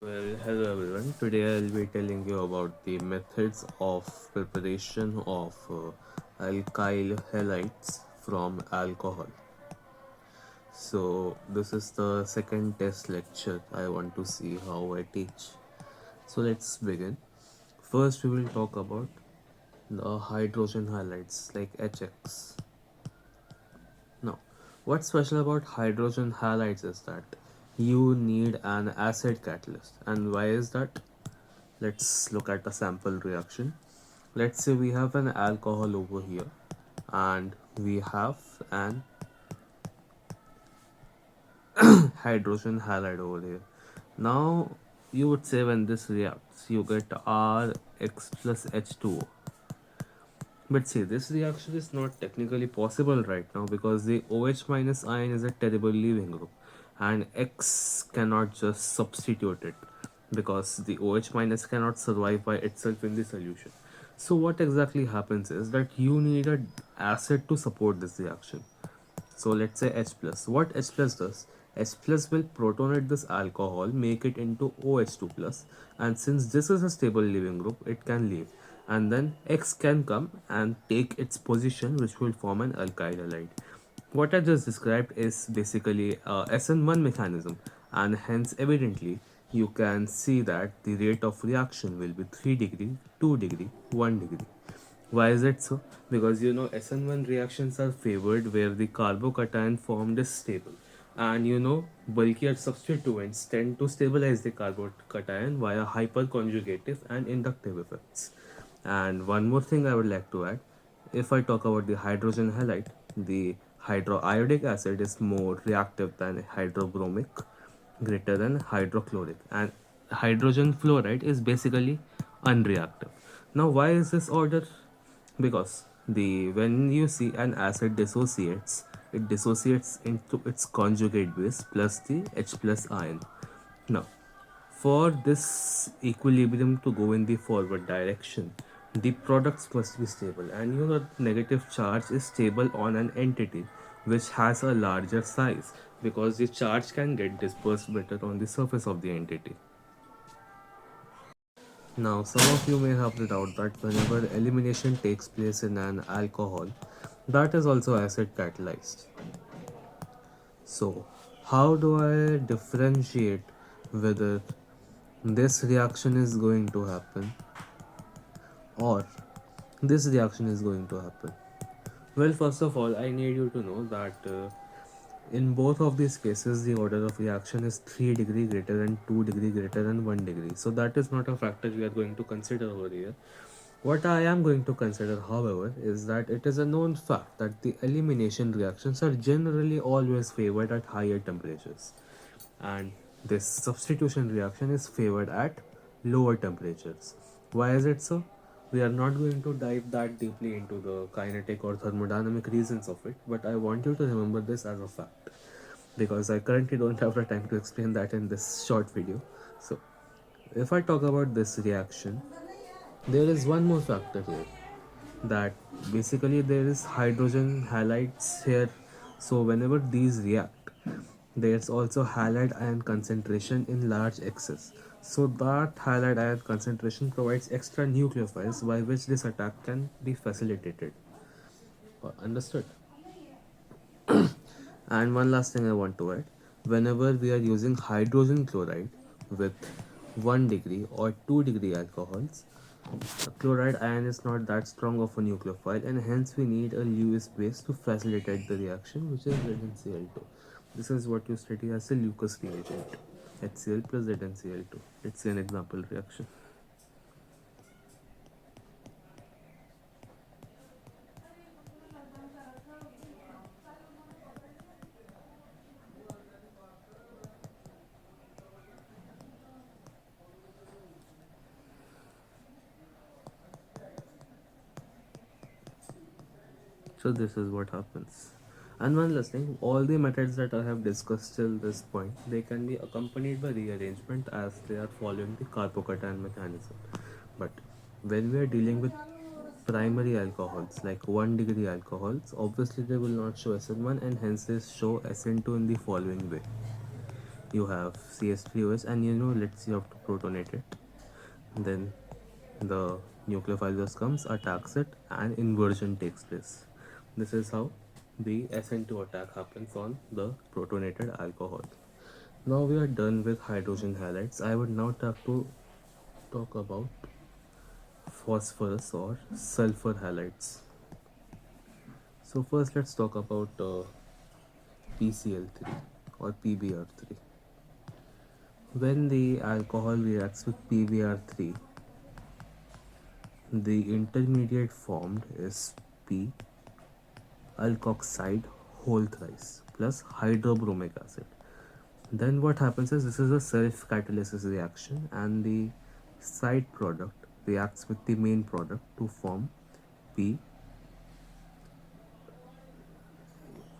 Well, hello everyone. Today I'll be telling you about the methods of preparation of alkyl halides from alcohol. So, this is the second test lecture. I want to see how I teach. So, let's begin. First, we will talk about the hydrogen halides like HX. Now, what's special about hydrogen halides is that you need an acid catalyst. And why is that? Let's look at a sample reaction. Let's say we have an alcohol over here and we have an hydrogen halide over here. Now you would say when this reacts you get Rx plus H2O. But see, this reaction is not technically possible right now because the OH minus ion is a terrible leaving group and X cannot just substitute it because the OH minus cannot survive by itself in the solution. So what exactly happens is that you need an acid to support this reaction. So let's say H plus. What H plus does? H plus will protonate this alcohol, make it into OH2 plus, and since this is a stable leaving group, it can leave. And then X can come and take its position, which will form an alkyl halide. What I just described is basically a SN1 mechanism, and hence evidently you can see that the rate of reaction will be 3 degree, 2 degree, 1 degree. Why is it so? Because SN1 reactions are favored where the carbocation formed is stable. And bulkier substituents tend to stabilize the carbocation via hyperconjugative and inductive effects. And one more thing I would like to add, if I talk about the hydrogen halide, the hydroiodic acid is more reactive than hydrobromic, greater than hydrochloric, and hydrogen fluoride is basically unreactive. Now, why is this order? Because the when you see an acid dissociates, it dissociates into its conjugate base plus the H plus ion. Now, for this equilibrium to go in the forward direction, the products must be stable, and negative charge is stable on an entity which has a larger size because the charge can get dispersed better on the surface of the entity. Now, some of you may have the doubt that whenever elimination takes place in an alcohol, that is also acid catalyzed. So, how do I differentiate whether this reaction is going to happen or this reaction is going to happen? Well, first of all, I need you to know that in both of these cases, the order of reaction is 3 degree greater than 2 degree greater than 1 degree. So that is not a factor we are going to consider over here. What I am going to consider, however, is that it is a known fact that the elimination reactions are generally always favored at higher temperatures, and this substitution reaction is favored at lower temperatures. Why is it so? We are not going to dive that deeply into the kinetic or thermodynamic reasons of it, but I want you to remember this as a fact because I currently don't have the time to explain that in this short video. So, if I talk about this reaction, there is one more factor here, that basically there is hydrogen halides here. So whenever these react, there's also halide ion concentration in large excess. So that halide ion concentration provides extra nucleophiles by which this attack can be facilitated. Understood? And one last thing I want to add, whenever we are using hydrogen chloride with 1 degree or 2 degree alcohols, chloride ion is not that strong of a nucleophile, and hence we need a Lewis base to facilitate the reaction, which is ZnCl2. This is what you study as a Lucas reagent, HCl plus ZnCl2. Let's see an example reaction. So this is what happens. And one last thing, all the methods that I have discussed till this point, they can be accompanied by rearrangement as they are following the carbocation mechanism. But when we are dealing with primary alcohols like 1 degree alcohols, obviously they will not show SN1 and hence they show SN2 in the following way. you have CH3OH, and let's say you have to protonate it. Then the nucleophile just comes, attacks it, and inversion takes place. This is how the SN2 attack happens on the protonated alcohol. Now we are done with hydrogen halides. I would now talk about phosphorus or sulfur halides. So first let's talk about PCl3 or PBr3. When the alcohol reacts with PBr3, the intermediate formed is P alkoxide whole thrice plus hydrobromic acid. Then what happens is this is a self catalysis reaction, and the side product reacts with the main product to form P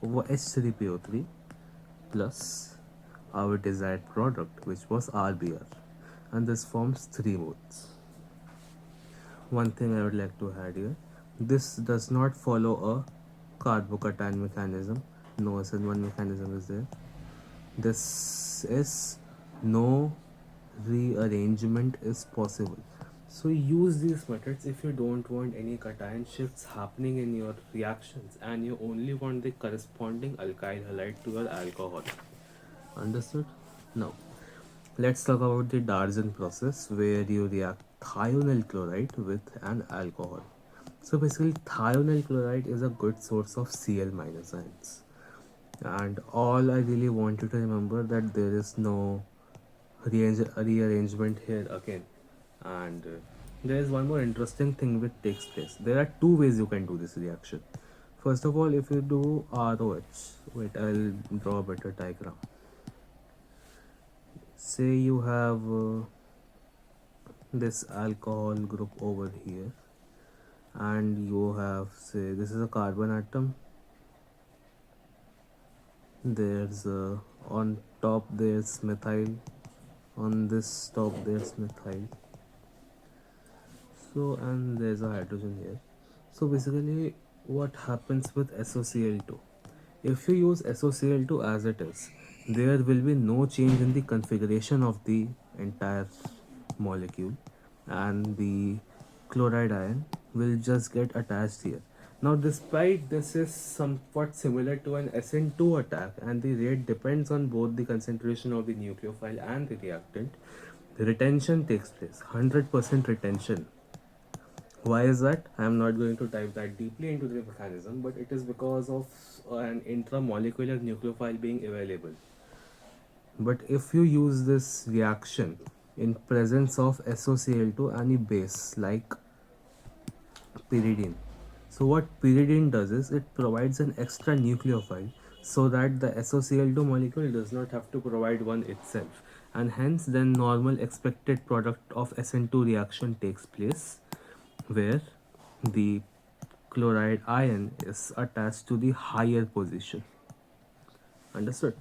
over H3PO3 plus our desired product, which was RBr, and this forms 3 modes. One thing I would like to add here, this does not follow a carbocation mechanism. No SN1 mechanism is there. This is no rearrangement is possible. So use these methods if you don't want any cation shifts happening in your reactions and you only want the corresponding alkyl halide to your alcohol. Understood? Now let's talk about the Darjan process, where you react thionyl chloride with an alcohol. So basically thionyl chloride is a good source of Cl minus ions, and all I really want you to remember that there is no rearrangement here again. And there is one more interesting thing which takes place. There are two ways you can do this reaction. First of all, if you do ROH, wait, I'll draw a better diagram. Say you have this alcohol group over here, and you have, say, this is a carbon atom. There's on top there's methyl, on this top there's methyl, so, and there's a hydrogen here. So basically what happens with SOCl2, if you use SOCl2 as it is, there will be no change in the configuration of the entire molecule, and the chloride ion will just get attached here. Now despite this is somewhat similar to an SN2 attack, and the rate depends on both the concentration of the nucleophile and the reactant, retention takes place, 100% retention. Why is that? I am not going to dive that deeply into the mechanism, but it is because of an intramolecular nucleophile being available. But if you use this reaction in presence of SOCl2 and a base like pyridine, so what pyridine does is it provides an extra nucleophile so that the SOCl2 molecule does not have to provide one itself, and hence then normal expected product of SN2 reaction takes place, where the chloride ion is attached to the higher position. Understood?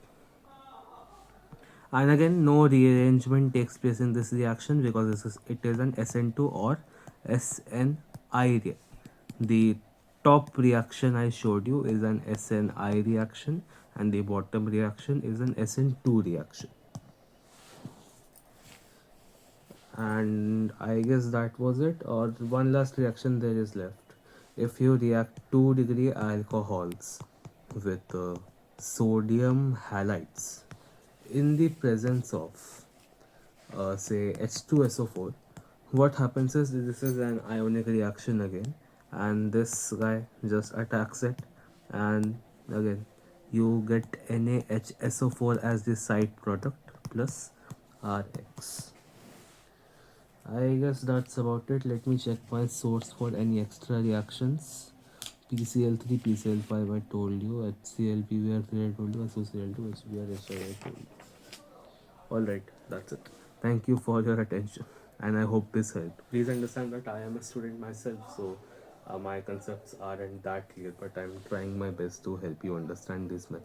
And again, no rearrangement takes place in this reaction because it is an SN2 or SNI. The top reaction I showed you is an SNI reaction, and the bottom reaction is an SN2 reaction. And I guess that was it, or one last reaction there is left. If you react 2-degree alcohols with sodium halides in the presence of say H2SO4, what happens is this is an ionic reaction again, and this guy just attacks it, and again you get NaHSO4 as the side product plus Rx. I guess that's about it. Let me check my source for any extra reactions. PCl3, PCl5 I told you, HCl, PBr3 I told you, SOCl2, HBr, HI told you. Alright, that's it. Thank you for your attention, and I hope this helped. Please understand that I am a student myself, so my concepts aren't that clear, but I'm trying my best to help you understand this method.